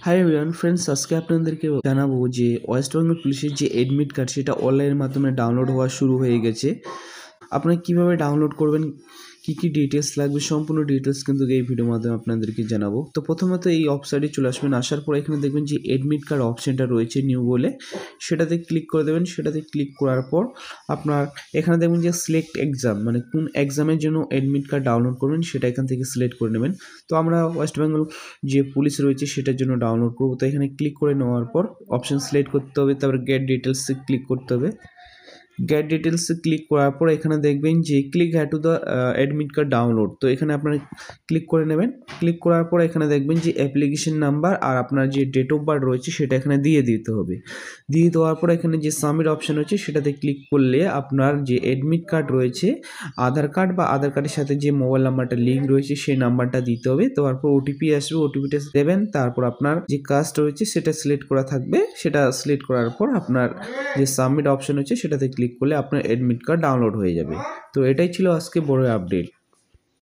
Hi everyone friends, আজকে আপনাদেরকে জানাবো যে ওয়েস্ট বেঙ্গল পুলিশের যে এডমিট কার্ড সেটা অনলাইনের মাধ্যমে ডাউনলোড হওয়া শুরু হয়ে গেছে। আপনারা কীভাবে ডাউনলোড করবেন, কী ডিটেলস লাগবে, সম্পূর্ণ ডিটেলস কিন্তু এই ভিডিওর মাধ্যমে আপনাদেরকে জানাবো। তো প্রথমত এই ওয়েবসাইটে চলে আসবেন, আসার পর এখানে দেখবেন যে এডমিট কার্ড অপশানটা রয়েছে নিউ বলে, সেটাতে ক্লিক করে দেবেন। সেটাতে ক্লিক করার পর আপনার এখানে দেখবেন যে সিলেক্ট এক্সাম, মানে কোন এক্সামের জন্য এডমিট কার্ড ডাউনলোড করবেন সেটা এখান থেকে সিলেক্ট করে নেবেন। তো আমরা ওয়েস্ট বেঙ্গল যে পুলিশ রয়েছে সেটার জন্য ডাউনলোড করবো। তো এখানে ক্লিক করে নেওয়ার পর অপশান সিলেক্ট করতে হবে, তারপর গেট ডিটেলসে ক্লিক করতে হবে। গেট ডিটেলসে ক্লিক করার পর এখানে দেখবেন যে click had to the admit card download, তো এখানে আপনারা ক্লিক করে নেবেন। ক্লিক করার পর এখানে দেখবেন যে অ্যাপ্লিকেশন নাম্বার আর আপনার যে ডেট অফ বার্থ রয়েছে সেটা এখানে দিয়ে দিতে হবে। দিয়ে দেওয়ার পর এখানে যে সাবমিট অপশান রয়েছে সেটাতে ক্লিক করলে আপনার যে অ্যাডমিট কার্ড রয়েছে, আধার কার্ড বা আধার কার্ডের সাথে যে মোবাইল নাম্বারটা লিঙ্ক রয়েছে সেই নাম্বারটা দিতে হবে। তারপর ওটিপি আসবে, ওটিপিটা দেবেন। তারপর আপনার যে কাস্ট রয়েছে সেটা সিলেক্ট করা থাকবে, সেটা সিলেক্ট করার পর আপনার যে সাবমিট অপশন হচ্ছে সেটাতে ক্লিক করলে আপনার অ্যাডমিট কার্ড ডাউনলোড হয়ে যাবে। তো এটাই ছিল আজকে বড় আপডেট।